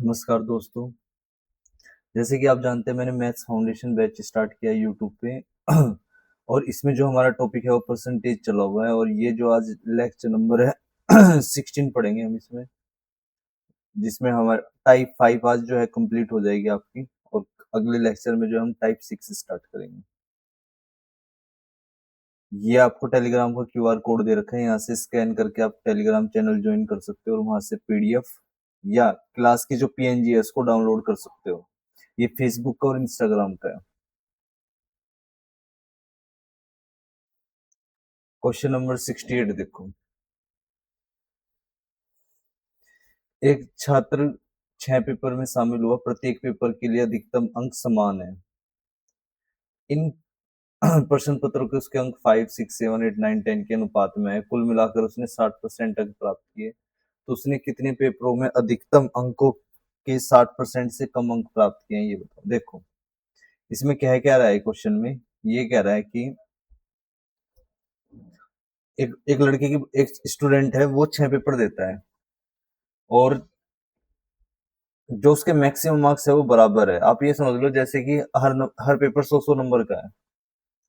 नमस्कार दोस्तों। जैसे कि आप जानते हैं मैंने मैथ्स फाउंडेशन बैच स्टार्ट किया है यूट्यूब पे और इसमें जो हमारा टॉपिक है वो परसेंटेज चला हुआ है और ये जो आज लेक्चर नंबर है 16 पढ़ेंगे हम इसमें, जिसमें हमारा टाइप 5 आज जो है कंप्लीट हो जाएगी आपकी और अगले लेक्चर में जो हम टाइप 6 स्टार्ट करेंगे। ये आपको टेलीग्राम का क्यूआर कोड दे रखा है, यहाँ से स्कैन करके आप टेलीग्राम चैनल ज्वाइन कर सकते हो और वहां से पीडीएफ या क्लास की जो पीएनजी है उसको डाउनलोड कर सकते हो। ये फेसबुक का और इंस्टाग्राम का है। क्वेश्चन नंबर 68 देखो। एक छात्र 6 पेपर में शामिल हुआ, प्रत्येक पेपर के लिए अधिकतम अंक समान है। इन प्रश्न पत्रों के उसके अंक 5, 6, 7, 8, 9, 10 के अनुपात में है। कुल मिलाकर उसने 60% अंक प्राप्त किए, तो उसने कितने पेपरों में अधिकतम अंकों के 60% से कम अंक प्राप्त किए हैं ये बताओ। देखो इसमें क्या रहा है क्वेश्चन में, ये कह रहा है कि एक एक लड़के की एक स्टूडेंट है, वो 6 पेपर देता है और जो उसके मैक्सिमम मार्क्स है वो बराबर है। आप ये समझ लो जैसे कि हर पेपर 100 नंबर का है,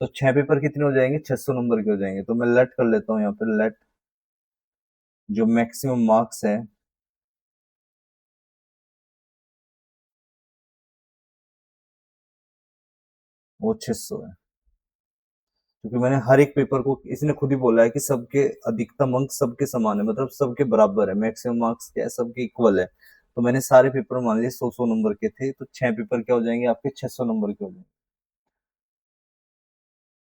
तो 6 पेपर कितने हो जाएंगे, 600 नंबर के हो जाएंगे। तो मैं लेट कर लेता हूँ यहाँ पे, लेट जो मैक्सिमम मार्क्स है वो 600 है, क्योंकि मैंने हर एक पेपर को, इसने खुद ही बोला है कि सबके अधिकतम अंक सबके समान है, मतलब सबके बराबर है, मैक्सिमम मार्क्स क्या है, सबके इक्वल है। तो मैंने सारे पेपर मान लिए 100 नंबर के थे, तो 6 पेपर क्या हो जाएंगे आपके, 600 नंबर के हो जाएंगे।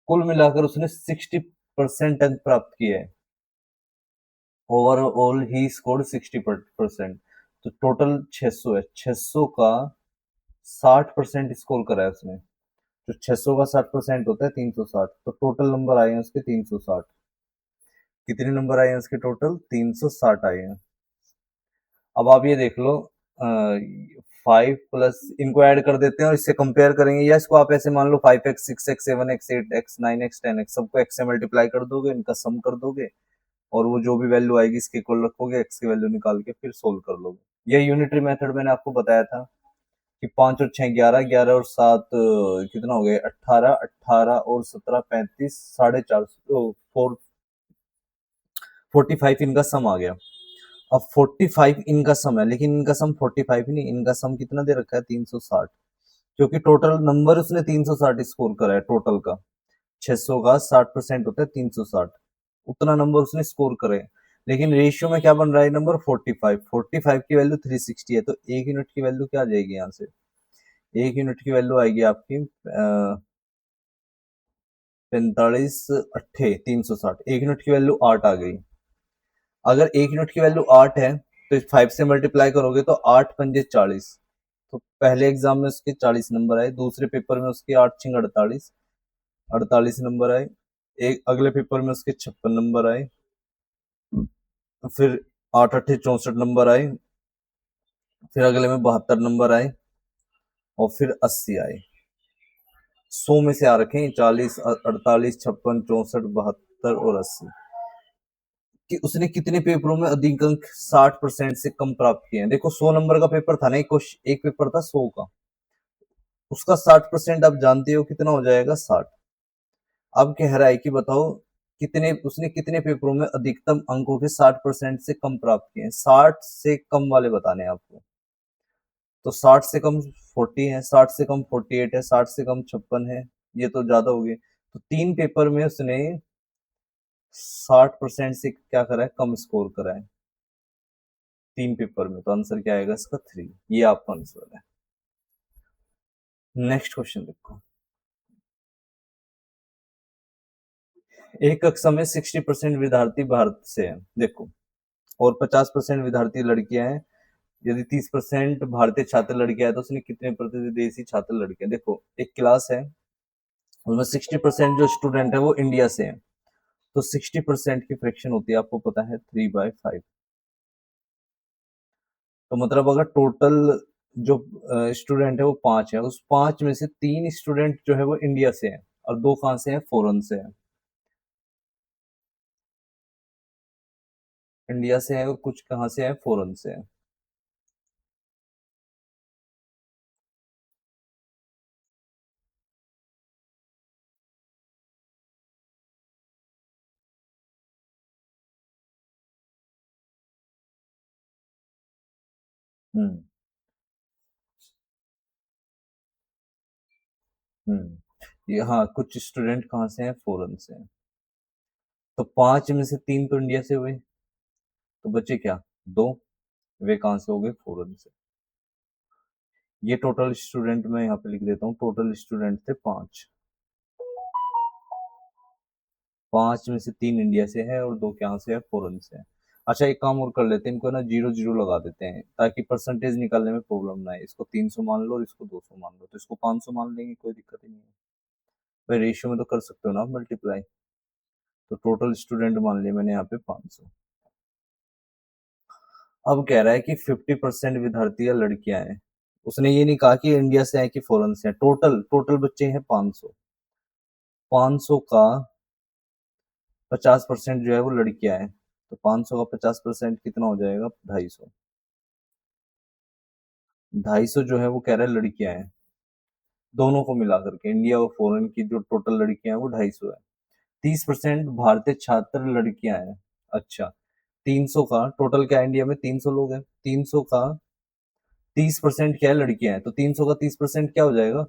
कुल मिलाकर उसने 60% अंक प्राप्त किए हैं। Overall he scored 60%। तो टोटल 600 है, 600 का 60% स्कोर करा है उसने। जो 600 का 60% होता है 360, तो टोटल नंबर आए हैं उसके 360। कितने नंबर आए हैं उसके टोटल, 360 आए हैं। अब आप ये देख लो, 5 प्लस इनको ऐड कर देते हैं और इससे कंपेयर करेंगे, या इसको आप ऐसे मान लो 5x, 6x, 7x, 8x, 9x, 10x सबको x से मल्टीप्लाई कर दोगे, इनका सम कर दोगे और वो जो भी वैल्यू आएगी इसके इक्वल रखोगे, x की वैल्यू निकाल के फिर सोल्व कर लोगे। यह यूनिटरी मेथड मैंने आपको बताया था कि 5 और 6 11, 11 और 7 कितना हो गया, 18, 18 और 17 35, 450, 45 इनका सम आ गया। अब 45 इनका सम है, लेकिन इनका सम 45 नहीं, इनका सम कितना दे रखा है, 360, क्योंकि टोटल नंबर उसने 360 स्कोर करा है टोटल का। 600 का 60% होता है 360, उतना नंबर उसने स्कोर करे। लेकिन रेशियो में क्या बन रहा है नंबर, 45, 45 की वैल्यू 360 है, तो एक यूनिट की वैल्यू क्या आ जाएगी यहाँ से, एक यूनिट की वैल्यू आएगी आपकी 45 अट्ठे 360, एक यूनिट की वैल्यू 8 आ गई। अगर एक यूनिट की वैल्यू 8 है तो 5 से मल्टीप्लाई करोगे तो 8 पंजे 40, तो पहले एग्जाम में उसके 40 नंबर आए, दूसरे पेपर में उसके 8 छिंग 48, 48 नंबर आए, एक अगले पेपर में उसके 56 नंबर आए, फिर 8 अट्ठे 64 नंबर आए, फिर अगले में 72 नंबर आए और फिर 80 आए। 100 में से आ रखे हैं 40, 48, 56, 64, 72 और 80, कि उसने कितने पेपरों में अधिक अंक 60% से कम प्राप्त किए हैं। देखो 100 नंबर का पेपर था ना, एक पेपर था 100 का, उसका 60% आप जानते हो कितना हो जाएगा, 60। अब कह रहा है कि बताओ कितने उसने कितने पेपरों में अधिकतम अंकों के 60% से कम प्राप्त किए हैं, 60 से कम वाले बताने हैं आपको। तो 60 से कम 40 है, 60 से कम 48 है, 60 से कम 56 है, ये तो ज्यादा हो गए। तो 3 पेपर में उसने 60% से क्या करा है, कम स्कोर करा है 3 पेपर में, तो आंसर क्या आएगा इसका, 3। ये आपका आंसर है। नेक्स्ट क्वेश्चन देखो। एक कक्षा में 60% विद्यार्थी भारत से है, देखो, और 50% विद्यार्थी लड़कियां हैं। यदि 30% भारतीय छात्र लड़कियां हैं तो उसने कितने प्रतिशत विदेशी छात्र लड़कियां। देखो एक क्लास है, उसमें 60% जो स्टूडेंट है वो इंडिया से है, तो 60% की फ्रैक्शन होती है आपको पता है 3/5। तो मतलब अगर टोटल जो स्टूडेंट है वो 5 है, उस 5 में से 3 स्टूडेंट जो है वो इंडिया से है और 2 कहाँ से है, फॉरेन से है। इंडिया से है और कुछ कहाँ से है, फॉरेन से है। हम्म ये हाँ, कुछ स्टूडेंट कहाँ से हैं, फॉरेन से हैं। तो 5 में से 3 तो इंडिया से हुए, तो बचे क्या, 2। वे कहाँ से हो गए, फॉरेन से। ये टोटल स्टूडेंट मैं यहाँ पे लिख देता हूँ, टोटल स्टूडेंट थे 5। 5 में से 3 इंडिया से है और 2 कहाँ से है, फॉरेन से है। अच्छा, एक काम और कर लेते हैं, इनको ना 0 0 लगा देते हैं ताकि परसेंटेज निकालने में प्रॉब्लम ना है। इसको 300 मान लो और इसको 200 मान लो, तो इसको 500 मान लेंगे, कोई दिक्कत ही नहीं है। भाई रेशियो में तो कर सकते हो ना मल्टीप्लाई। तो टोटल स्टूडेंट मान लिया मैंने यहाँ पे 500। अब कह रहा है कि 50% विद्यार्थी या लड़कियां हैं। उसने ये नहीं कहा कि इंडिया से है कि फॉरेन से है। टोटल टोटल बच्चे हैं 500। 500 का 50% जो है वो लड़कियां हैं, तो 500 का 50% कितना हो जाएगा, 250। 250 जो है वो कह रहा है लड़कियां हैं, दोनों को मिला करके इंडिया और फॉरेन की जो टोटल लड़कियां हैं वो 250 है। 30% भारतीय छात्र लड़कियां हैं। अच्छा, 300 का टोटल क्या है, इंडिया में 300 लोग हैं, 300 का 30% क्या है, लड़कियां हैं, तो 300 का 30% क्या हो जाएगा,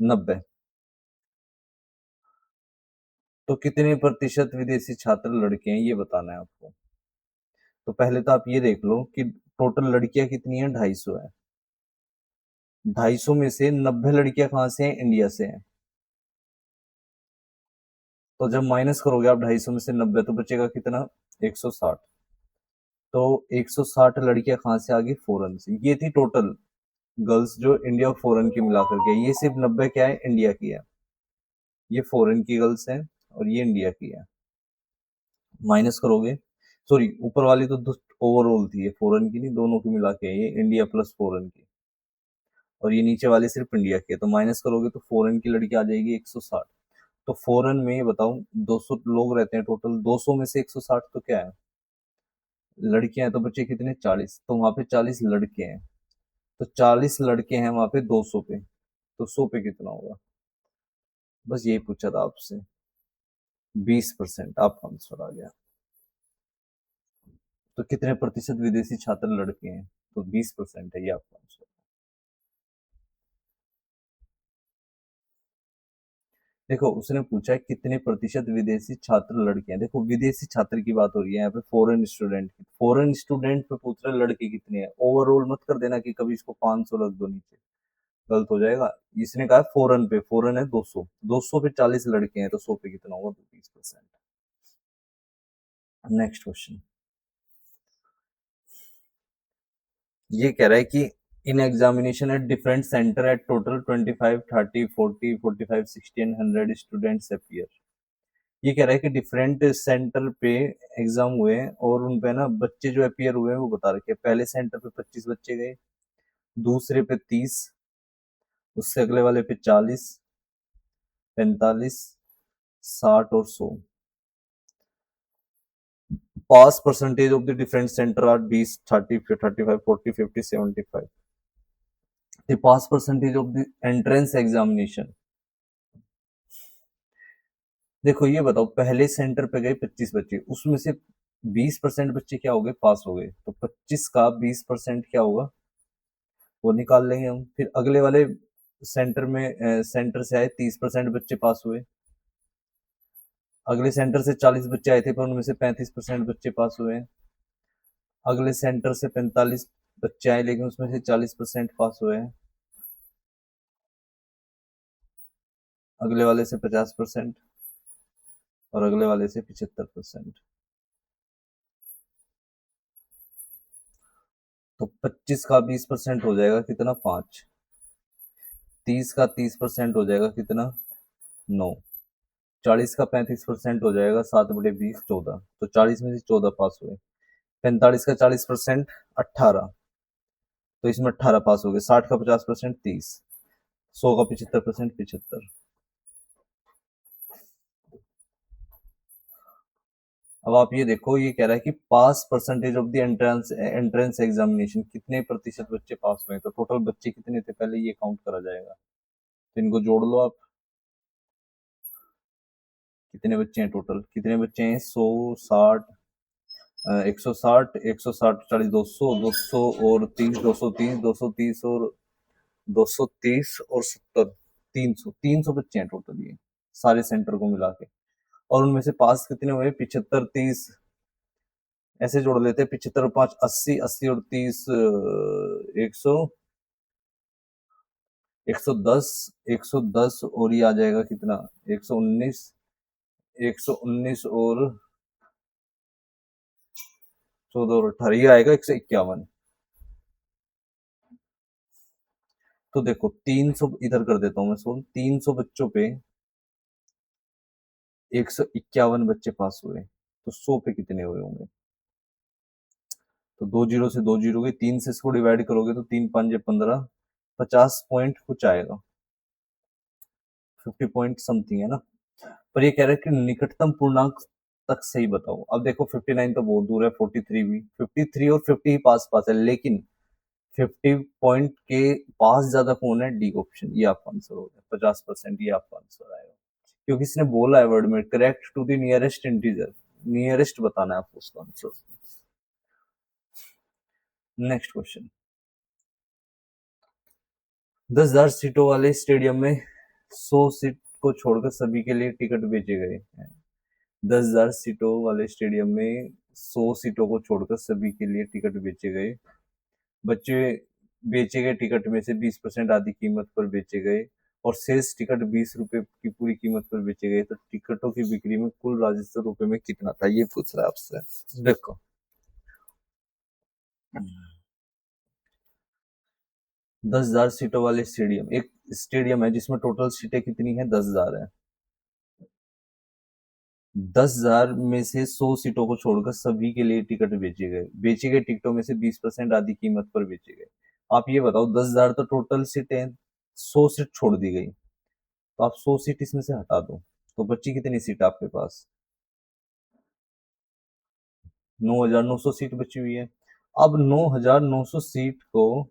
90। तो कितने प्रतिशत विदेशी छात्र लड़के हैं, ये बताना है आपको। तो पहले तो आप ये देख लो कि टोटल लड़कियां कितनी हैं, 250 है। 250 में से 90 लड़कियां कहाँ से हैं, इंडिया से हैं। तो जब माइनस करोगे आप 250 में से 90, तो बचेगा कितना, 160। तो 160 लड़कियां कहाँ से आ गई, फॉरेन से। ये थी टोटल गर्ल्स जो इंडिया और फॉरेन की मिलाकर के। ये सिर्फ 90 क्या है, इंडिया की है। ये फॉरेन की गर्ल्स हैं और ये इंडिया की है। माइनस करोगे, सॉरी, ऊपर वाली तो ओवरऑल थी, ये फॉरेन की नहीं, दोनों की मिला के है, ये इंडिया प्लस फॉरेन की। और ये नीचे वाली सिर्फ इंडिया की है। तो माइनस करोगे तो फॉरेन की लड़की आ जाएगी 160। तो फॉरेन में ये बताओ 200 लोग रहते हैं टोटल, 200 में से 160 तो क्या है, लड़कियां हैं। तो बच्चे कितने, 40। तो वहां पे 40 लड़के हैं। तो 40 लड़के हैं वहां पे 200 पे, तो 100 पे कितना होगा। बस यही पूछा था आपसे। 20% आपका आंसर आ गया। तो कितने प्रतिशत विदेशी छात्र लड़के हैं, तो 20% है ये आपका आंसर। देखो, उसने पूछा है कितने प्रतिशत विदेशी छात्र लड़के हैं। देखो, विदेशी छात्र की बात हो रही है यहाँ पे, फॉरेन स्टूडेंट की। फॉरेन स्टूडेंट पे पूछ रहे लड़के कितने हैं, ओवरऑल मत कर देना कि कभी इसको 500 रख दो नीचे, गलत हो जाएगा। इसने कहा फॉरेन पे, फॉरेन है 200, 200 पे 40 लड़के हैं, तो 100 पे कितना होगा, तो 20%। Next question. ये कह रहा है कि in examination at different centre at total 25 30 40 45 60 and 100 students appear. ये कह रहा है कि डिफरेंट सेंटर पे एग्जाम हुए हैं और उन पे ना बच्चे जो अपीयर हुए हैं वो बता रखे हैं। पहले सेंटर पे 25 बच्चे गए, दूसरे पे 30, उससे अगले वाले पे 40, 45, 60 और 100। Pass percentage of the different center are 20 30 35 40 50 75। The pass percentage of the entrance examination. देखो ये बताओ, पहले सेंटर पे गए 25 बच्चे, उसमें से 20% बच्चे क्या हो गए, पास हो गए। तो 25 का 20% क्या होगा, वो निकाल लेंगे हम। फिर अगले वाले सेंटर में सेंटर से आए 30% बच्चे पास हुए। अगले सेंटर से 40 बच्चे आए थे पर उनमें से 35% बच्चे पास हुए हैं। अगले सेंटर से 45 बच्चे आए लेकिन उसमें से 40% पास हुए हैं। अगले वाले से 50% और अगले वाले से 75%। तो 25 का 20% हो जाएगा कितना, 5। 30 का 30% हो जाएगा कितना, 9। 40 का 35% हो जाएगा 7/20, 14। तो 40 में से 14 पास हुए। 45 का 40%, 18। तो इसमें 18 पास हो गए। 60 का 50%, 30। 100 का 75%, 75। अब आप ये देखो, ये कह रहा है कि pass percentage of the entrance entrance examination, कितने प्रतिशत बच्चे पास हुए। तो टोटल बच्चे कितने थे, पहले ये काउंट करा जाएगा। तो इनको जोड़ लो आप। कितने बच्चे हैं टोटल, कितने बच्चे हैं, 100, 60, 160, 160, 40, 200, 200 और 30, 230, 230 और 230 और 70, 300, 300 बच्चे हैं टोटल ये सारे सेंटर को मिला के। और उनमें से पास कितने हुए? 75, 30 ऐसे जोड़ लेते हैं। 75 5 80, 80 और 30 100, 110, 110 और ये आ जाएगा कितना? 119, 119 और 14 और 18 ये आएगा 151। तो देखो 300 इधर कर देता हूँ मैं सोल्व। 300 बच्चों पे 151 बच्चे पास हुए, तो 100 पे कितने हुए होंगे? तो 2 जीरो से 2 जीरो गए, 3 से इसको डिवाइड करोगे तो 3 5 15, 50 पॉइंट कुछ आएगा, 50 पॉइंट समथिंग है ना। पर ये कह रहा है कि निकटतम पूर्णांक तक सही बताओ। अब देखो 59 तो बहुत दूर है, 43 भी, 53 और 50 ही पास पास है, लेकिन 50 पॉइंट के पास ज्यादा कौन है? डी ऑप्शन, ये आपका आंसर हो गया 50%, ये आपका आंसर आएगा। क्योंकि इसने बोला है वर्ड में correct to the nearest integer, nearest बताना है आपको उसका आंसर। नेक्स्ट क्वेश्चन, 10,000 सीटों वाले स्टेडियम में 100 सीट को छोड़कर सभी के लिए टिकट बेचे गए हैं। 10,000 सीटों वाले स्टेडियम में 100 सीटों को छोड़कर सभी के लिए टिकट बेचे गए। बच्चे बेचे गए टिकट में से 20% आधी कीमत पर बेचे गए और शेष टिकट 20 रुपए की पूरी कीमत पर बेचे गए, तो टिकटों की बिक्री में कुल राजस्व रुपए में कितना था? ये पूछ रहा है आपसे। देखो 10,000 सीटों वाले स्टेडियम, एक स्टेडियम है जिसमें टोटल सीटें कितनी है? 10,000 है। 10,000 में से 100 सीटों को छोड़कर सभी के लिए टिकट बेचे गए। बेचे गए टिकटों में से 20% आधी कीमत पर बेचे गए। आप ये बताओ 10,000 तो टोटल सीटें हैं, 100 सीट छोड़ दी गई, तो आप 100 सीट इसमें से हटा दो, तो बच्ची कितनी सीट आपके पास? 9,900 सीट बची हुई है। अब 9,900 सीट को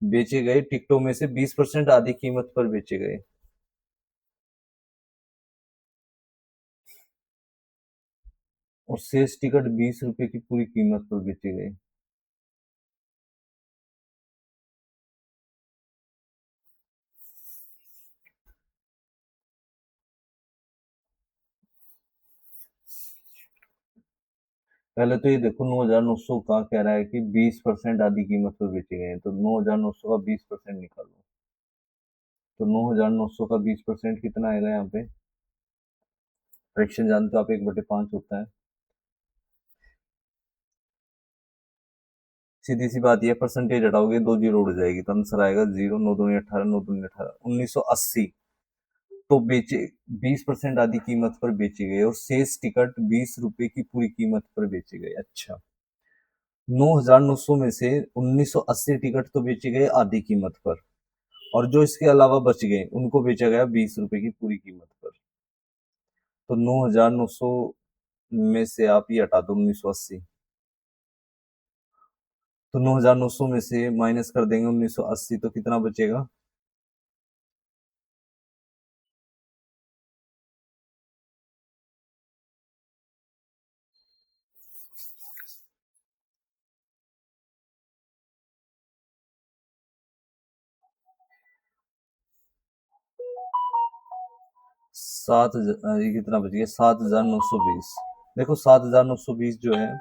बेचे गए टिकटों में से 20% आधी कीमत पर बेचे गए, और शेष टिकट 20 रुपए की पूरी कीमत पर बेचे गए। पहले तो ये देखो 9,900 का कह रहा है कि 20% आधी कीमत पर बेचे गए हैं, तो 9,900 का 20% निकालो, तो 9,900 का 20% कितना आएगा यहाँ पे? फ्रैक्शन जानते हो आप, 1/5 होता है। सीधी सी बात ये, परसेंटेज हटाओगे 2 जीरो उड़ जाएगी, तो आंसर आएगा 0, 9 दूनी 18, 9 दूनी 18, 1980 तो बेचे, 20% आधी कीमत पर बेचे गए और शेष टिकट 20 रुपए की पूरी कीमत पर बेचे गए। अच्छा, 9,900 में से 1980 टिकट तो बेचे गए आधी कीमत पर, और जो इसके अलावा बच गए उनको बेचा गया 20 रुपए की पूरी कीमत पर। तो 9,900 में से आप ये हटा दो 1980, तो 9,900 में से माइनस कर देंगे 1980, तो कितना बचेगा? 7,000, ये कितना बच गया? 7,920। देखो 7,920 जो है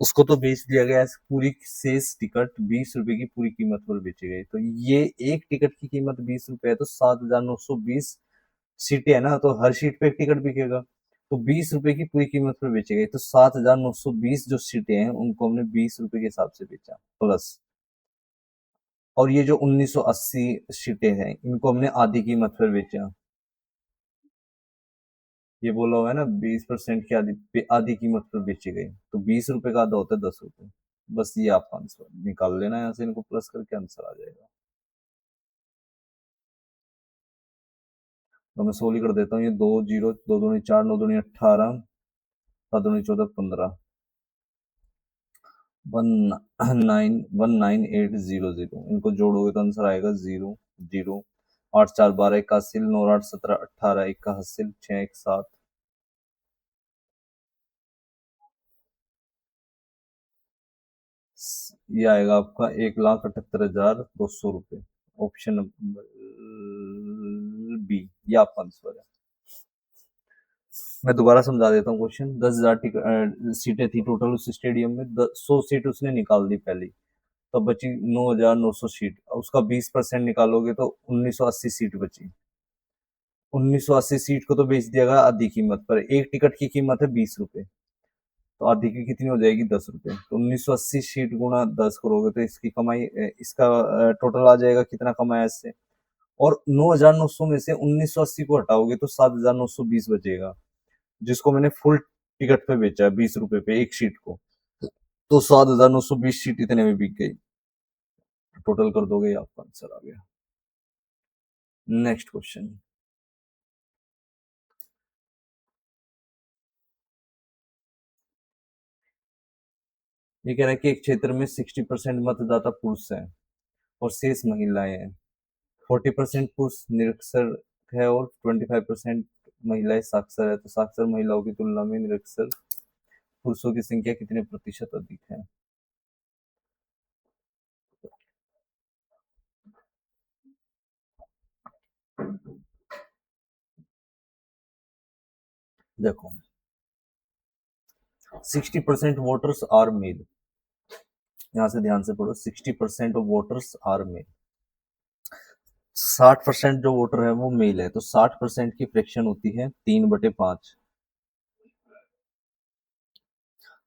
उसको तो बेच दिया गया है, पूरी शेष टिकट 20 रुपए की पूरी कीमत पर बेचे गए, तो ये एक टिकट की कीमत 20 रुपए है, तो 7,920 सीटें है ना, तो हर सीट पे एक टिकट बिकेगा, तो 20 रुपए की पूरी कीमत पर बेचे गए, तो 7,920 जो सीटें हैं उनको हमने 20 रुपए के हिसाब से बेचा प्लस, और ये जो 1980 सीटें हैं इनको हमने आधी कीमत पर बेचा। ये बोला हुआ है ना 20% की आधी आधी कीमत पर बेची गई, तो 20 रुपए का आधा होता है 10 रुपए। बस ये आपका आंसर निकाल लेना, यहाँ से इनको प्लस करके आंसर आ जाएगा। तो मैं सोल्व कर देता हूँ, ये 2 जीरो, 2 दूनी 4, 9 दूनी 18, 7 दूनी 14, 15, 19800, इनको जोड़ोगे तो आंसर आएगा 0 0, 8 4 12 81, 9 8 17 18 81, 6 1 7, ये आएगा आपका 1,78,200 रुपये। ऑप्शन नंबर बी, ये आपका आंसर है। मैं दोबारा समझा देता हूँ क्वेश्चन। 10,000 सीटें थी टोटल उस स्टेडियम में, 100 सीट उसने निकाल दी पहली, तो बची 9,900 सीट। उसका 20% निकालोगे तो 1,980 सीट बची। 1,980 सीट को तो बेच दिया गया आधी कीमत पर। एक टिकट की कीमत है 20 रुपए, तो आधी की कितनी हो जाएगी 10 रुपए। तो 1,980 सीट गुना 10 करोगे तो इसकी कमाई, इसका टोटल आ जाएगा कितना कमाया इससे। और 9,900 में से 1,980 को हटाओगे तो 7,920 बचेगा, जिसको मैंने फुल टिकट पे बेचा है 20 रुपए पे एक सीट को। तो 7,920 सीट इतने में बिक गई। टोटल कर दोगे, आपका आंसर आ गया। Next question. ये कह रहा है कि एक क्षेत्र में 60% मतदाता पुरुष हैं और शेष महिलाएं हैं। 40% पुरुष निरक्षर है और 25% महिलाएं साक्षर है। तो साक्षर महिलाओं की तुलना में निरक्षर पुरुषों की संख्या कितने प्रतिशत अधिक है? देखो, 60% वोटर्स आर मेल। यहां से ध्यान से पढ़ो, 60% ऑफ वोटर्स आर मेल। 60% जो वोटर है वो मेल है, तो 60% की फ्रैक्शन होती है 3/5।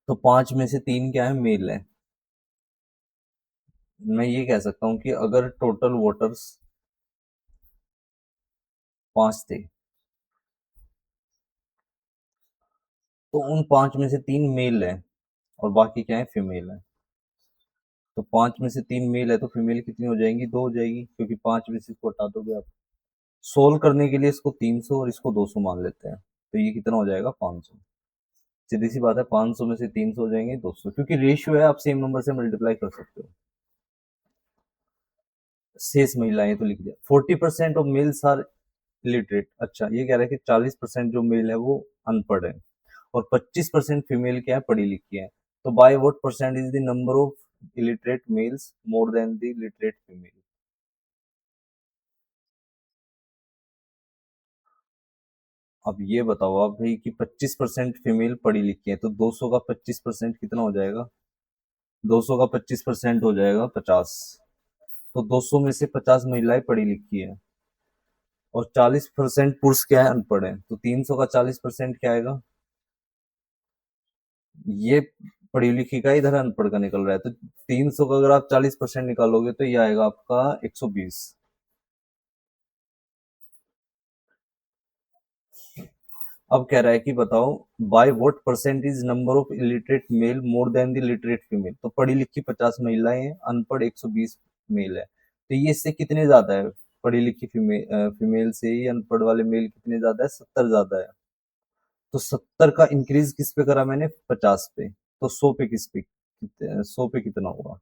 तो 5 में से 3 क्या है, मेल है। मैं ये कह सकता हूं कि अगर टोटल वोटर्स 5 थे, तो उन 5 में से 3 मेल है और बाकी क्या है, फीमेल है। तो 5 में से 3 मेल है तो फीमेल कितनी हो जाएंगी, 2 हो जाएगी, क्योंकि 5 में से इसको हटा दोगे आप। सोल्व करने के लिए इसको 300 और इसको 200 मान लेते हैं, तो ये कितना हो जाएगा, 500। सीधी सी बात है, 500 में से 300 हो जाएंगे 200, क्योंकि रेशियो है, आप सेम नंबर से मल्टीप्लाई कर सकते हो। शेष महिलाएं तो लिख दिया। 40% ऑफ मेल्स आर इलिटरेट। अच्छा, ये कह रहा है कि 40% जो मेल है वो अनपढ़ है और 25% फीमेल क्या है, पढ़ी लिखी है। तो by what percent is the number of illiterate males more than the literate female? अब ये बताओ आप भाई कि 25% फीमेल पढ़ी लिखी है, तो 200 का 25% कितना हो जाएगा, 200 का 25% हो जाएगा 50। तो 200 में से 50 महिलाएं पढ़ी लिखी है और 40% पुरुष क्या है, अनपढ़ है। तो 300 का 40% क्या आएगा, ये पढ़ी लिखी का इधर अनपढ़ का निकल रहा है। तो 300 का अगर आप 40% निकालोगे तो ये आएगा आपका 120। अब कह रहा है कि बताओ, by what percentage number of illiterate male more than the literate female? तो पढ़ी लिखी 50 महिलाएं हैं, अनपढ़ 120 मेल है, तो ये इससे कितने ज्यादा है, पढ़ी लिखी फीमेल से ही अनपढ़ वाले मेल कितने ज्यादा है, 70 ज्यादा है। तो 70 का इंक्रीज किस पे करा मैंने, 50 पे। तो 100 पे किस पे, 100 पे कितना होगा,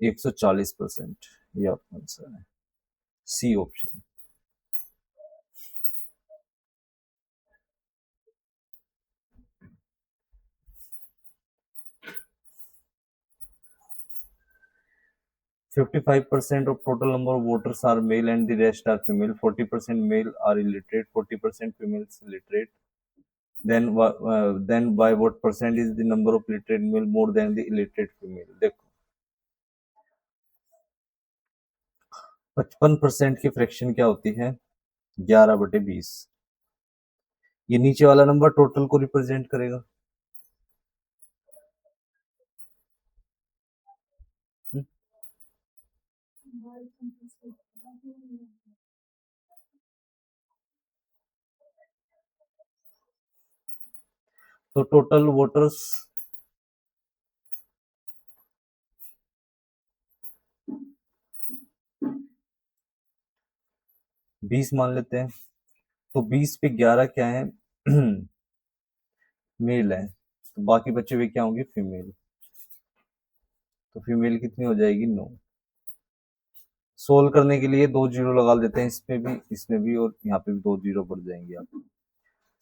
140%। ये आपका आंसर है, C option. 55% of total number of voters are male and the rest are female. 40% male are illiterate, 40% females literate. Then by what percent is the number of literate male more than the illiterate female? देखो, 55% की fraction क्या होती है, 11/20। ये नीचे वाला number total को represent करेगा। हम्म, तो टोटल वोटर्स 20 मान लेते हैं, तो 20 पे 11 क्या है, मेल है, तो बाकी बचे हुए क्या होंगे, फीमेल। तो फीमेल कितनी हो जाएगी, 9। सोल्व करने के लिए 2 जीरो लगा देते हैं, इसमें भी इसमें भी, और यहाँ पे भी 2 जीरो बढ़ जाएंगे आप।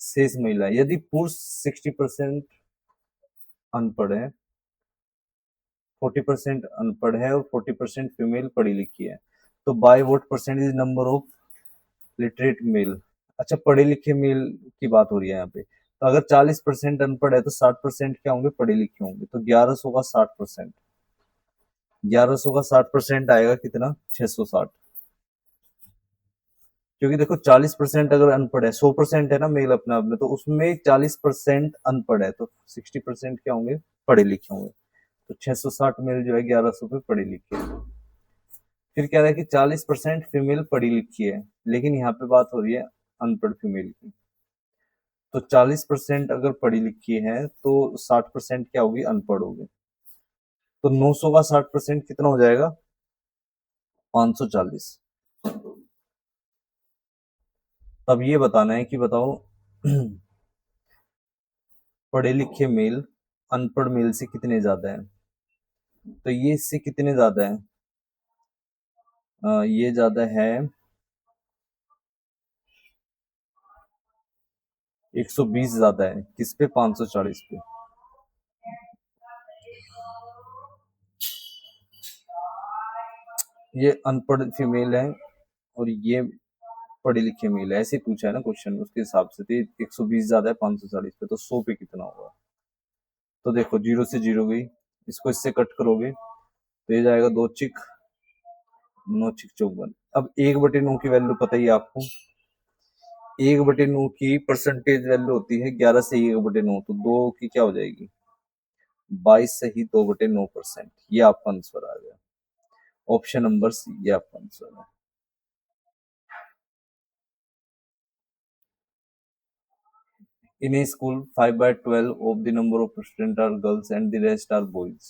शेष महिला। यदि पुरुष 60% अनपढ़ है, 40% अनपढ़ है और 40% फीमेल पढ़ी लिखी है, तो by what percentage number of literate male. अच्छा, पढ़े लिखे मेल की बात हो रही है यहाँ पे। तो अगर 40% अनपढ़ है तो 60% क्या होंगे, पढ़े लिखे होंगे। तो 1100 का 60%, 1100 का 60% आएगा कितना, 660। क्योंकि देखो 40% अगर अनपढ़ है, 100% है ना मेल अपने आप में, तो उसमें 40% अनपढ़ है, तो 60% क्या होंगे, पढ़े लिखे होंगे। तो 660 मेल जो है 1100 पे पढ़े लिखे हैं। फिर कह रहा है कि 40% फीमेल पढ़ी लिखी है, लेकिन यहाँ पे बात हो रही है अनपढ़ फीमेल की। तो 40% अगर पढ़ी लिखी है तो 60% क्या होगी, अनपढ़ होगी। तो 900 का 60% कितना हो जाएगा, 540। तब ये बताना है कि बताओ पढ़े लिखे मेल अनपढ़ मेल से कितने ज्यादा है। तो ये इससे कितने ज्यादा है, ये ज्यादा है 120 ज्यादा है, किस पे, 540 पे। ये अनपढ़ फीमेल है और ये पढ़े लिखे मेल है, ऐसे ही पूछा है ना क्वेश्चन, उसके हिसाब से। तो 120 ज्यादा है 540 पे, तो 100 पे कितना होगा। तो देखो 0 से 0 गई, इसको इससे कट करोगे तो ये जाएगा 2 चिक 9 चिक 54। अब 1/9 की वैल्यू पता ही है आपको, 1/9 की परसेंटेज वैल्यू होती है 11 से 1/9, तो 2 की क्या हो जाएगी, 22 से ही 2/9%। ये आपका आंसर आ गया, ऑप्शन नंबर सी, ये आपका आंसर है। In a school, 5/12 of the number of students are girls and the rest are boys.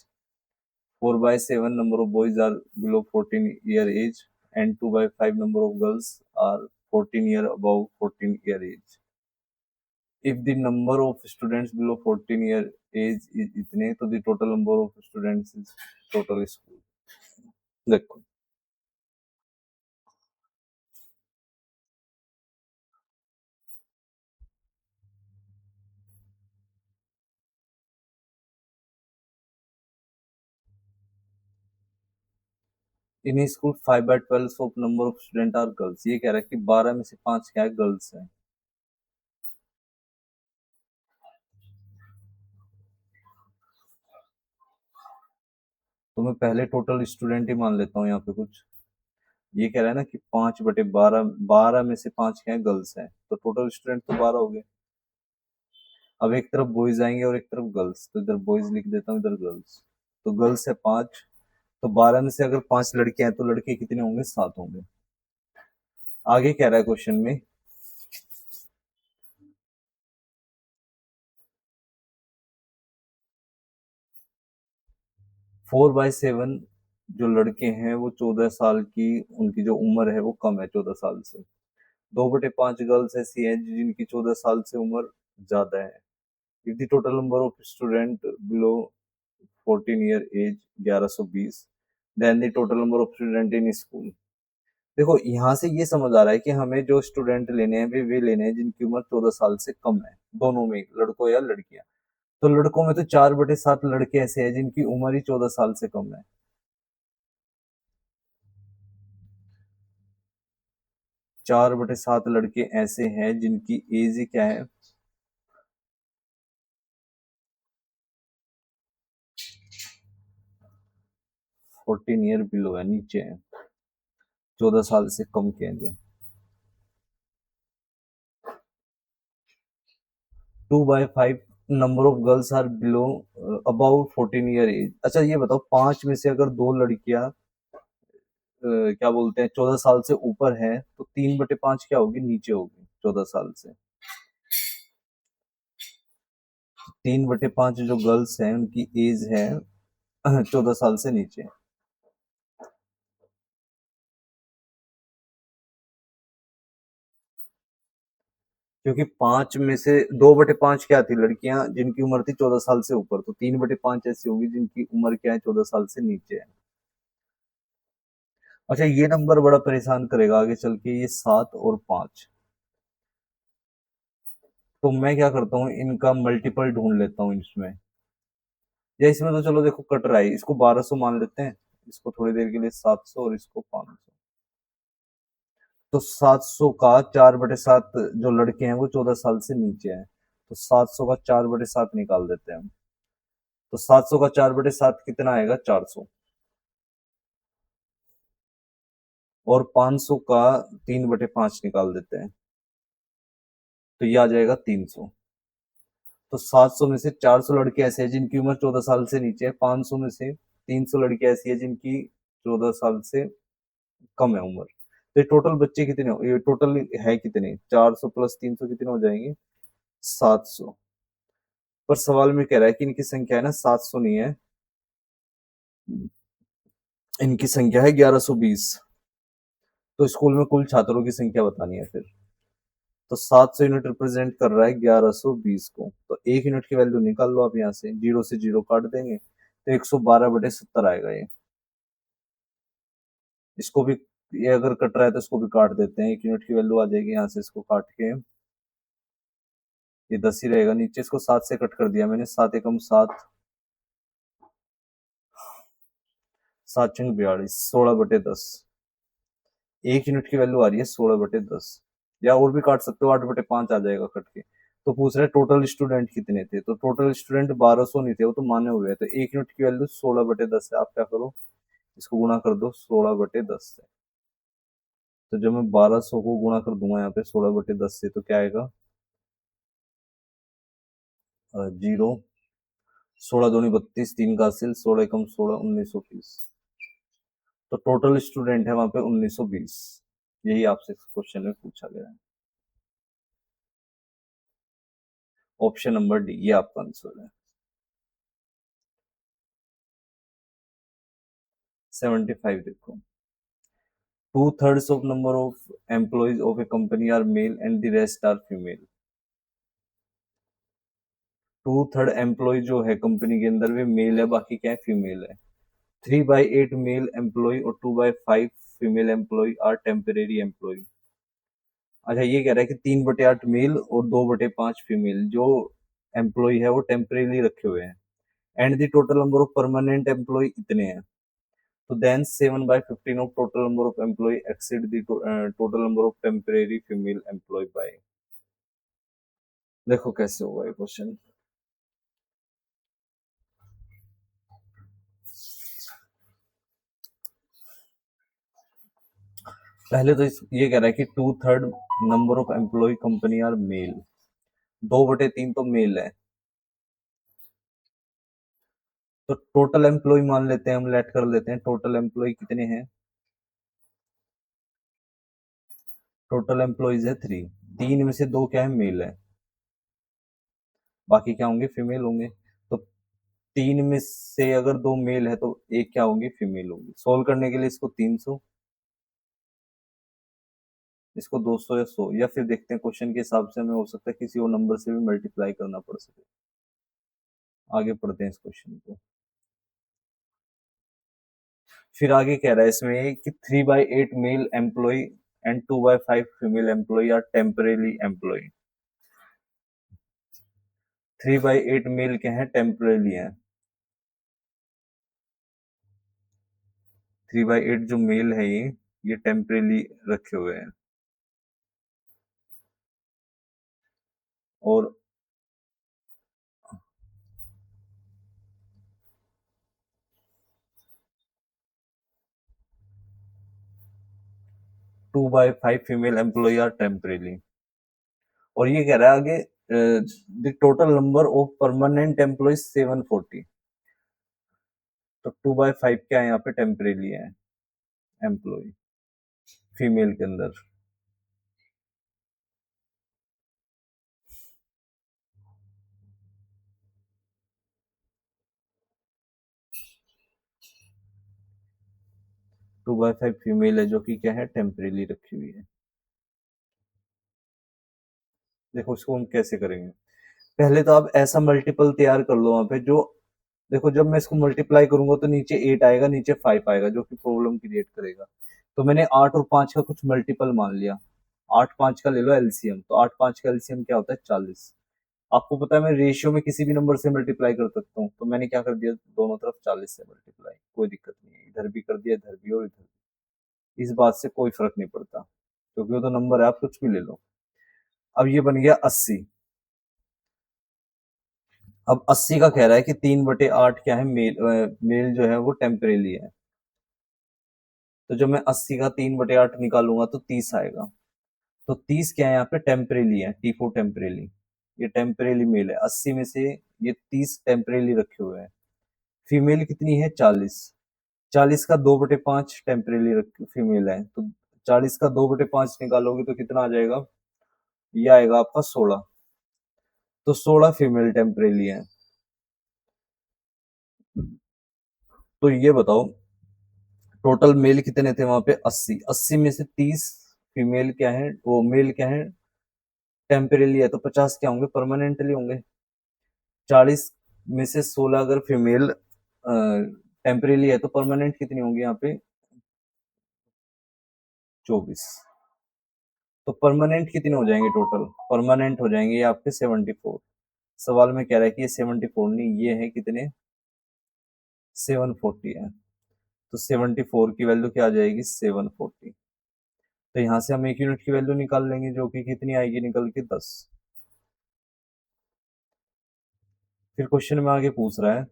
4/7 number of boys are below 14-year age and 2/5 number of girls are 14 year above 14-year age. If the number of students below 14-year age is इतने, तो the total number of students is total school. देखो in school 5/12 of number of student are girls, ये कह रहा है कि 12 में से 5 क्या है, गर्ल्स है। तो मैं पहले टोटल स्टूडेंट ही मान लेता हूँ यहाँ पे कुछ। ये कह रहा है ना कि 5/12, 12 में से 5 क्या है, गर्ल्स हैं, तो टोटल स्टूडेंट तो 12 हो गए। अब एक तरफ बॉयज आएंगे और एक तरफ गर्ल्स, तो इधर बॉयज लिख देता हूँ, इधर गर्ल्स। तो गर्ल्स है 5, तो 12 में से अगर 5 लड़के हैं तो लड़के कितने होंगे, 7 होंगे। आगे कह रहा है क्वेश्चन में, 4/7 जो लड़के हैं वो 14 साल की, उनकी जो उम्र है वो कम है 14 साल से। 2/5 गर्ल्स ऐसी हैं जिनकी 14 साल से उम्र ज्यादा है। If the total number of student below 14 year age 1120, then the total number of student in school. देखो यहाँ से ये समझ आ रहा है कि हमें जो स्टूडेंट लेने हैं वे लेने हैं जिनकी उम्र 14 साल से कम है, दोनों में, लड़कों या लड़कियां। तो लड़कों में तो 4/7 लड़के ऐसे हैं जिनकी उम्र ही 14 साल से कम है। 4/7 लड़के ऐसे हैं जिनकी एज ही क्या है, 14 ईयर बिलो है, नीचे है, 14 साल से कम के हैं जो। 2/5 number of girls are below about 14 year age. अच्छा ये बताओ, 5 में से अगर 2 लड़कियां क्या बोलते हैं 14 साल से ऊपर है, तो 3/5 क्या होगी, नीचे होगी 14 साल से। 3/5 जो गर्ल्स हैं उनकी एज है 14 साल से नीचे। क्योंकि 5 में से 2/5 क्या थी, लड़कियां जिनकी उम्र थी 14 साल से ऊपर, तो 3/5 ऐसी होगी जिनकी उम्र क्या है, 14 साल से नीचे है। अच्छा ये नंबर बड़ा परेशान करेगा आगे चल के, ये 7 और 5। तो मैं क्या करता हूँ, इनका मल्टीपल ढूंढ लेता हूँ इसमें, या इसमें तो चलो देखो कट रहा है, इसको 1200 मान लेते हैं, इसको थोड़ी देर के लिए 700 और इसको 500। तो 700 का 4/7, जो लड़के हैं वो 14 साल से नीचे हैं, तो 700 का 4/7 निकाल देते हैं हम। तो 700 का 4/7 कितना आएगा, 400। और 500 का 3/5 निकाल देते हैं, तो ये आ जाएगा 300। तो 700 में से 400 लड़के ऐसे हैं जिनकी उम्र 14 साल से नीचे है, 500 में से 300 लड़के ऐसी है जिनकी 14 साल से कम है उम्र। तो ये टोटल बच्चे कितने हो, ये टोटल है कितने, 400 प्लस 300 कितने हो जाएंगे, 700। पर सवाल में कह रहा है कि इनकी संख्या है ना 700 नहीं है, इनकी संख्या है 1120। तो स्कूल में कुल छात्रों की संख्या बतानी है फिर। तो 700 यूनिट रिप्रेजेंट कर रहा है 1120 को, तो 1 यूनिट की वैल्यू निकाल लो आप, यहाँ से 0 से 0 काट देंगे, तो 112/70 आएगा ये। इसको भी, ये अगर कट रहा है तो इसको भी काट देते हैं, 1 यूनिट की वैल्यू आ जाएगी यहाँ से, इसको काट के ये 10 ही रहेगा, नीचे इसको 7 से कट कर दिया मैंने, 7 एकम 7, 7 छंग 42, 16/10। 1 यूनिट की वैल्यू आ रही है 16/10, या और भी काट सकते हो, 8/5 आ जाएगा कट के। तो पूछ रहे टोटल स्टूडेंट कितने थे, तो टोटल स्टूडेंट 1200 नहीं थे, वो तो माने हुए हैं, तो 1 यूनिट की वैल्यू 16/10 है। आप क्या करो, इसको गुणा कर दो 16/10 से। तो जब मैं 1200 को गुणा कर दूंगा यहाँ पे 16/10 से, तो क्या आएगा, 0, 16 दूनी 32, 3 का हासिल, 16 एकम 16, 1920। तो टोटल स्टूडेंट है वहां पे 1920। यही आपसे क्वेश्चन में पूछा गया है। ऑप्शन नंबर डी ये आपका आंसर है। 75 देखो, 2/3 of number of employees of a company are male and the rest are female। 2/3 employ जो है कंपनी के अंदर वे मेल है, बाकी क्या है, फीमेल है। 3/8 मेल एम्प्लॉय और 2/5 female employee are temporary employee. अच्छा, ये कह रहा है कि 3/8 मेल और 2/5 फीमेल जो एम्प्लॉय है वो टेम्परेरी रखे हुए हैं, and the total number of permanent employee इतने हैं। तो then 7/15 of total number of employee exceed the total number of temporary female employee by. देखो कैसे होगा ये क्वेश्चन। पहले तो ये कह रहा है कि 2/3 number of employee company are male, 2/3 तो मेल है, तो टोटल एम्प्लॉय मान लेते हैं हम, लेट कर लेते हैं टोटल एम्प्लॉय कितने हैं। टोटल एम्प्लॉयज है 3, 3 में से 2 क्या है, मेल है, बाकी क्या होंगे, फीमेल होंगे। तो 3 में से अगर 2 मेल है तो एक क्या होंगी, फीमेल होंगी। सोल्व करने के लिए इसको 300, इसको 200 या 100, या फिर देखते हैं क्वेश्चन के हिसाब से हमें हो सकता है किसी और नंबर से भी मल्टीप्लाई करना पड़ सके। आगे पढ़ते हैं इस क्वेश्चन को। फिर आगे कह रहा है इसमें कि 3/8 male employee and 2/5 female employee are temporary employee. 3/8 male क्या है, टेम्परेरी है। 3/8 जो मेल है ये टेम्परेरी रखे हुए हैं, और 2/5 फीमेल एम्प्लॉय आर टेम्परेरी। और ये कह रहा है आगे the total number of permanent employee 740। तो 2/5 क्या है यहाँ पे, टेम्परेरी है एम्प्लॉय फीमेल के अंदर। 2/5 फीमेल है जो कि क्या है, टेम्परेरी रखी हुई है। देखो इसको हम कैसे करेंगे, पहले तो आप ऐसा मल्टीपल तैयार कर लो वहां पे जो, देखो जब मैं इसको मल्टीप्लाई करूंगा तो नीचे 8 आएगा, नीचे 5 आएगा, जो कि प्रॉब्लम क्रिएट करेगा। तो मैंने 8 और 5 का कुछ मल्टीपल मान लिया, 8 5 का ले लो एलसीएम, तो 8 5 का एलसीएम क्या होता है 40। आपको पता है मैं रेशियो में किसी भी नंबर से मल्टीप्लाई कर सकता हूँ, तो मैंने क्या कर दिया दोनों तरफ 40 से मल्टीप्लाई, कोई दिक्कत नहीं है, इधर भी कर दिया इधर भी और इधर भी, इस बात से कोई फर्क नहीं पड़ता क्योंकि वो तो नंबर है, आप कुछ भी ले लो। अब ये बन गया 80। अब 80 का कह रहा है कि 3/8 क्या है मेल जो है वो टेम्परेली है, तो जब मैं 80 का 3/8 निकालूंगा तो 30 आएगा। तो 30 क्या है यहाँ पे टेम्परेली है, T4 टेम्परेली, ये टेम्परेली मेल है। 80 में से ये 30 टेम्परेली रखे हुए हैं। फीमेल कितनी है 40, 40 का 2/5 टेम्परेली फीमेल है, तो 40 का 2/5 निकालोगे तो कितना आ जाएगा, ये आएगा आपका 16, तो 16 फीमेल टेम्परेली है। तो ये बताओ टोटल मेल कितने थे वहां पे 80, 80 में से 30 फीमेल क्या है वो मेल क्या है टेम्परेली है, तो 50 क्या होंगे परमानेंटली होंगे। 40 में से 16 अगर फीमेल टेम्परेली है तो परमानेंट कितनी होंगी यहाँ पे 24, तो परमानेंट कितने हो जाएंगे टोटल, परमानेंट हो जाएंगे ये आपके 74। सवाल में कह रहा है कि ये 74 नहीं, ये है कितने 740 है, तो 74 की वैल्यू क्या आ जाएगी 740। तो यहां से हम एक यूनिट की वैल्यू निकाल लेंगे जो कि कितनी आएगी निकल के 10। फिर क्वेश्चन में आगे पूछ रहा है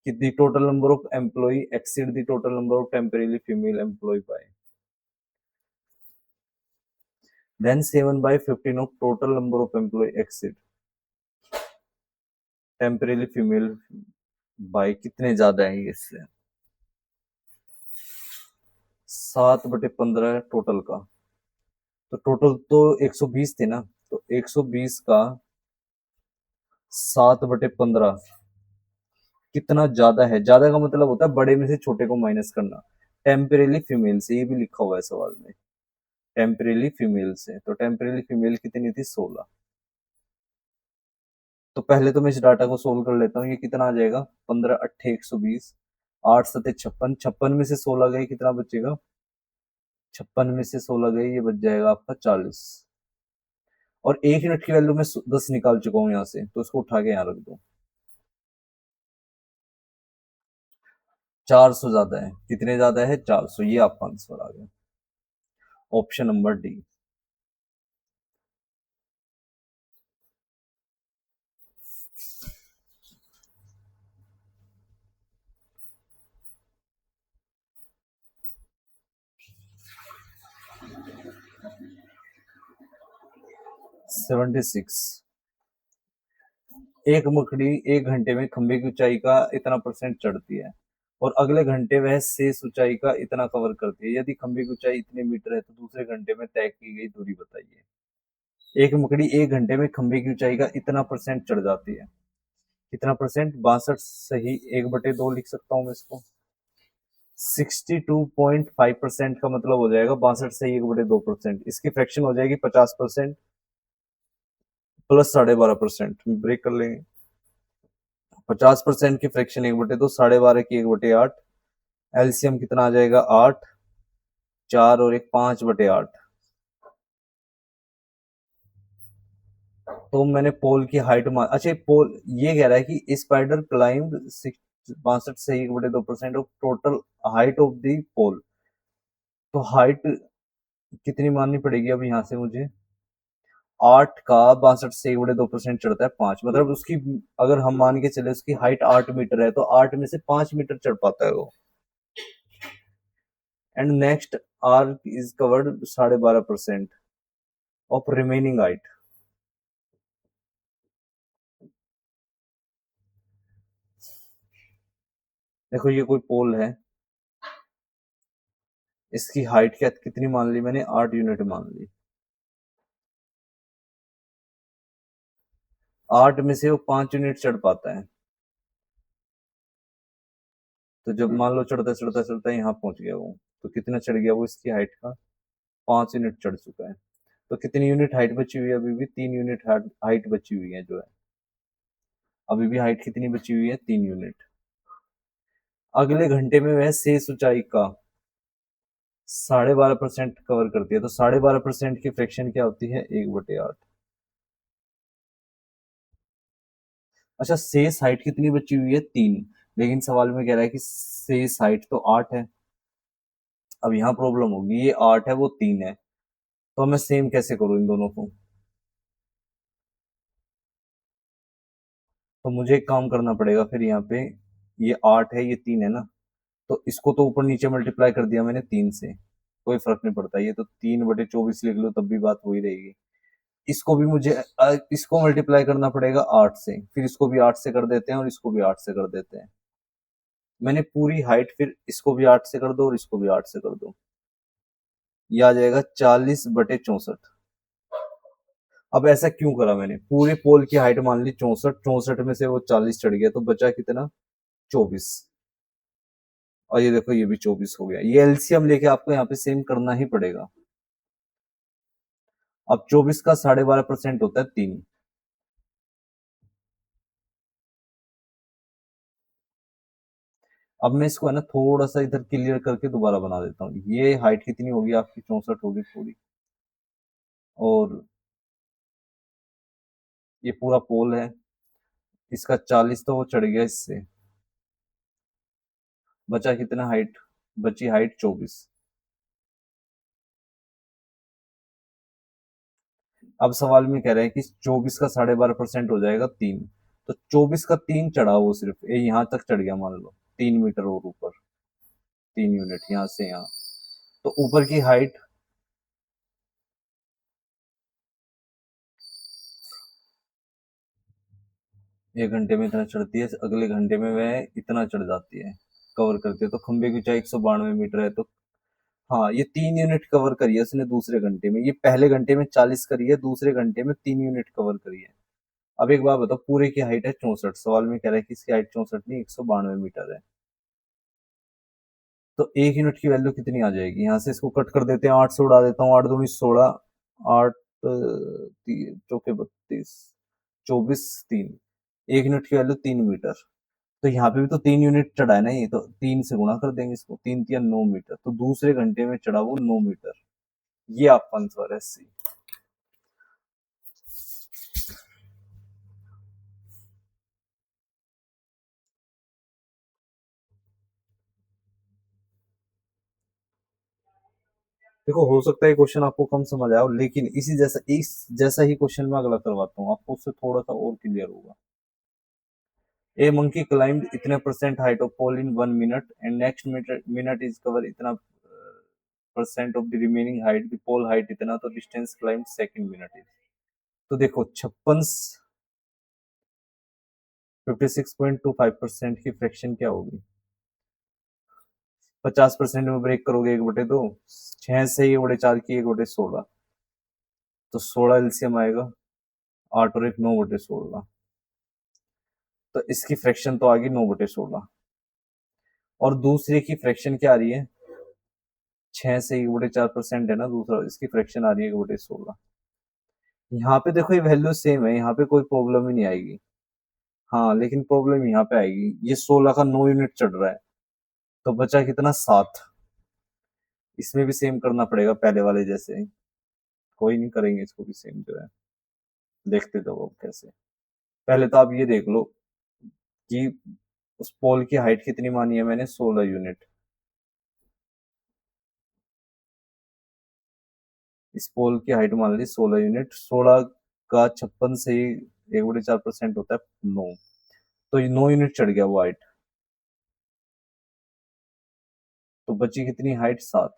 कि the total number of employee exceed the total number of temporary female employee by, then 7/15 of total number of employee exceed temporary female by कितने ज्यादा है इससे, 7/15 टोटल का, तो टोटल तो 120 थे ना, तो 120 का 7/15 कितना ज्यादा है, ज्यादा का मतलब होता है बड़े में से छोटे को माइनस करना। टेम्परेली फीमेल से, ये भी लिखा हुआ है सवाल में, टेम्परेली फीमेल से, तो टेम्परेली फीमेल कितनी थी 16। तो पहले तो मैं इस डाटा को सोल्व कर लेता हूँ, ये कितना आ जाएगा 15 8 120, 8 7 56, 56 में से 16 गए कितना बचेगा, 56 में से 16 गए ये बच जाएगा आपका 40। और एक यूनिट की वैल्यू में 10 निकाल चुका हूँ यहाँ से, तो इसको उठा के यहाँ रख दो। 400 ज्यादा है, कितने ज्यादा है 400, ये आपका आंसर आ गया option number D. Seventy six, एक मकड़ी एक घंटे में खंभे की ऊंचाई का इतना परसेंट चढ़ती है और अगले घंटे वह शेष ऊंचाई का इतना कवर करती है, यदि खंभे की ऊंचाई इतने मीटर है तो दूसरे घंटे में तय की गई दूरी बताइए। एक मकड़ी एक घंटे में खंभे की ऊंचाई का इतना परसेंट चढ़ जाती है, कितना परसेंट 62 सही 1/2 लिख सकता हूँ मैं इसको, 62.5% का मतलब हो जाएगा 62 सही 1/2%, इसकी फ्रैक्शन हो जाएगी 50% प्लस 12.5%, ब्रेक कर लेंगे। 50% की फ्रैक्शन 1/2, 12.5 की 1/8, एलसीएम कितना आ जाएगा 8, 4 और 1 5/8। तो मैंने पोल की हाइट मान, अच्छा पोल ये कह रहा है कि स्पाइडर क्लाइंब 62 से 1/2% of total height of the pole, तो हाइट कितनी माननी पड़ेगी अब यहाँ से मुझे, 8 का 62 से 1/2% चढ़ता है 5, मतलब उसकी अगर हम मान के चले उसकी हाइट 8 मीटर है तो 8 में से 5 मीटर चढ़ पाता है वो। And next hour is covered 12.5% of remaining height. देखो ये कोई पोल है, इसकी हाइट क्या कितनी मान ली मैंने 8 यूनिट मान ली, 8 में से वो 5 यूनिट चढ़ पाता है, तो जब मान लो चढ़ता चढ़ता चढ़ता यहाँ पहुंच गया वो, तो कितना चढ़ गया वो इसकी हाइट का 5 यूनिट चढ़ चुका है। तो कितनी यूनिट हाइट बची हुई है, अभी भी 3 यूनिट हाइट बची हुई है जो है, अभी भी हाइट कितनी बची हुई है 3 यूनिट। अगले घंटे में वह शेष ऊंचाई का 12.5% कवर करती है, तो 12.5% की फ्रैक्शन क्या होती है? 1/8। अच्छा, शेष हाइट कितनी बची हुई है? 3। लेकिन सवाल में कह रहा है कि शेष हाइट तो 8 है। अब यहाँ प्रॉब्लम होगी, ये 8 है वो 3 है, तो मैं सेम कैसे करूँ इन दोनों को? तो मुझे एक काम करना पड़ेगा फिर यहाँ पे, ये 8 है ये 3 है ना, तो इसको तो ऊपर नीचे मल्टीप्लाई कर दिया मैंने 3 से, कोई फर्क नहीं पड़ता, ये तो 3/24 लिख लो तब भी बात वही रहेगी। इसको भी मुझे इसको मल्टीप्लाई करना पड़ेगा 8 से, फिर इसको भी 8 से कर देते हैं और इसको भी 8 से कर देते हैं। मैंने पूरी हाइट, फिर इसको भी 8 से कर दो और इसको भी 8 से कर दो, ये आ जाएगा 40/64। अब ऐसा क्यों करा मैंने? पूरे पोल की हाइट मान ली 64, 64 में से वो 40 चढ़ गया तो बचा कितना? 24। और ये देखो ये भी 24 हो गया। ये एलसीएम लेके आपको यहाँ पे सेम करना ही पड़ेगा। अब 24 का 12.5% होता है 3। अब मैं इसको है ना थोड़ा सा इधर क्लियर करके दोबारा बना देता हूँ। ये हाइट कितनी होगी आपकी? 64 होगी पूरी। और ये पूरा पोल है, इसका 40 तो वो चढ़ गया इससे, बचा कितना हाइट? बची हाइट 24। अब सवाल में कह रहे हैं कि 24 का 12.5% हो जाएगा 3, तो 24 का 3 चढ़ा वो सिर्फ ये यहाँ तक चढ़ गया, मान लो 3 मीटर और ऊपर, 3 यूनिट यहाँ से यहाँ, तो ऊपर की हाइट, 1 घंटे में इतना चढ़ती है, अगले घंटे में वह इतना चढ़ जाती है, कवर करती है। तो खंबे की ऊंचाई 192 मीटर है, तो हाँ ये 3 यूनिट कवर करी है उसने दूसरे घंटे में, ये पहले घंटे में 40 करी है, दूसरे घंटे में 3 यूनिट कवर करी है। अब एक बात बताओ, पूरे की हाइट है 64, सवाल में कह रहा है कि इसकी हाइट 64 नहीं 192 मीटर है, तो 1 यूनिट की वैल्यू कितनी आ जाएगी? यहाँ से इसको कट कर देते हैं, 8 से उड़ा देता हूँ, 8 दूनी 16, 8 चौके 32, 24, 3, 1 यूनिट की वैल्यू 3 मीटर। तो यहाँ पे भी तो 3 यूनिट चढ़ा है ना, ये तो 3 से गुणा कर देंगे इसको, 3 3 9 मीटर, तो दूसरे घंटे में चढ़ा वो 9 मीटर। ये आपका आंसर है सी। देखो हो सकता है क्वेश्चन आपको कम समझ आया हो, लेकिन इस जैसा ही क्वेश्चन मैं अगला करवाता हूँ आपको, उससे थोड़ा सा और क्लियर होगा। ए मंकी क्लाइम्ड इतने percent height of pole in 1 minute and next minute is cover इतना percent of the remaining height, the pole height इतना, तो distance climbed second minute is. तो देखो 56.25% की फ्रैक्शन क्या होगी? 50% में ब्रेक करोगे 1/2, 6 से 1/4 की 1/16, तो 16 एलसीएम आएगा, 8 और 1 9/16, तो इसकी फ्रैक्शन तो आ गई 9/16। और दूसरे की फ्रैक्शन क्या आ रही है? 6 से 1/4% है ना दूसरा, इसकी फ्रैक्शन आ रही है 1/16। यहाँ पे देखो ये वैल्यू सेम है, यहाँ पे कोई प्रॉब्लम ही नहीं आएगी। हाँ लेकिन प्रॉब्लम यहाँ पे आएगी, ये 16 का 9 यूनिट चढ़ रहा है, तो बचा कितना? 7। इसमें भी सेम करना पड़ेगा पहले वाले जैसे। कोई नहीं, करेंगे इसको भी सेम जो है, देखते जाओ अब कैसे। पहले तो आप ये देख लो कि उस पोल की हाइट कितनी मानी है मैंने? 16 यूनिट। इस पोल की हाइट मान ली 16 यूनिट, 16 का 56 से ही 1/4% होता है 9, तो ये 9 यूनिट चढ़ गया वो हाइट, तो बची कितनी हाइट? 7।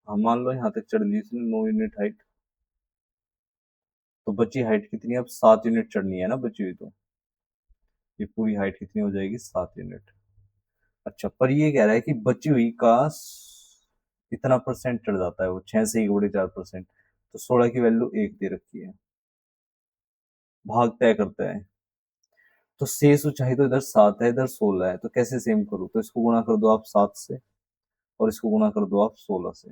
हाँ मान लो यहाँ तक चढ़ ली इसने 9 यूनिट हाइट, तो बची हाइट कितनी है? अब 7 यूनिट चढ़नी है ना बची हुई, तो ये पूरी हाइट कितनी हो जाएगी? 7 यूनिट। अच्छा, पर ये कह रहा है कि बची हुई का इतना परसेंट चढ़ जाता है, वो 6 से 1/4%। तो 16 की वैल्यू 1 दे रखी है। भाग तय करता है। तो शेष ऊंचाई तो इधर 7 है, इधर 16 है, तो कैसे सेम करूँ? तो इसको गुणा कर दो आप 7 से, और इसको गुणा कर दो आप 16 से।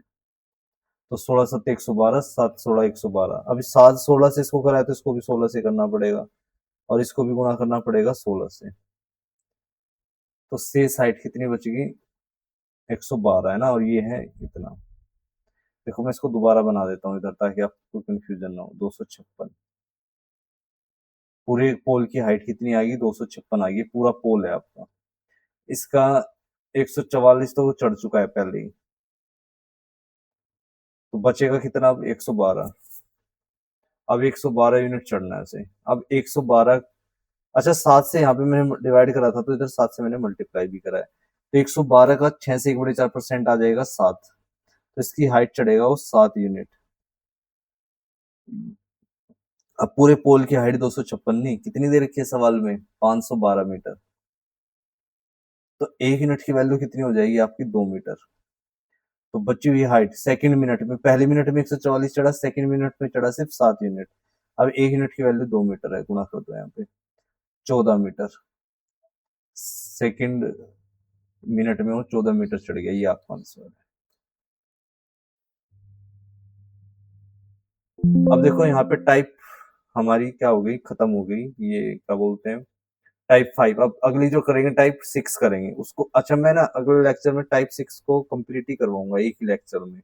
तो 16 7 112, 7 16 112। अभी 7 16 से इसको कराए तो इसको भी 16 से करना पड़ेगा, और इसको भी गुणा करना पड़ेगा 16 से। तो शेष हाइट कितनी बचेगी? 112 है ना, और ये है इतना। देखो मैं इसको दोबारा बना देता हूँ इधर, ताकि आपको कंफ्यूजन ना हो। 256। पूरे पोल की हाइट कितनी आएगी? 256 आएगी। पूरा पोल है आपका। इसका 144 तो वो चढ़ चुका है पहले ही, तो बचेगा कितना अब? 112। अब 112 यूनिट चढ़ना है इसे। अब 112, अच्छा 7 से यहाँ पे मैंने डिवाइड करा था, तो इधर 7 से मैंने मल्टीप्लाई भी करा है। तो 112 का 6 से 1/4% आ जाएगा 7। तो इसकी हाइट चढ़ेगा वो 7 यूनिट। अब पूरे पोल की हाइट 256 नहीं, कितनी दे रखी है सवाल में? 512 मीटर। तो 1 यूनिट की वैल्यू कितनी हो जाएगी आपकी? 2 मीटर। तो बची हुई हाइट सेकंड मिनट में, पहले मिनट में 144 चढ़ा, सेकंड मिनट में चढ़ा सिर्फ 7 यूनिट। अब 1 यूनिट की वैल्यू 2 मीटर है, गुणा कर दो यहाँ पे। 14 मीटर। सेकंड मिनट में वो 14 मीटर चढ़ गया, ये आपका आंसर है। अब देखो यहाँ पे टाइप हमारी क्या हो गई? खत्म हो गई। ये क्या बोलते हैं, टाइप 5। अब अगली जो करेंगे टाइप 6 करेंगे उसको। अच्छा मैं ना अगले लेक्चर में टाइप 6 को कंप्लीट ही करवाऊंगा एक ही लेक्चर में।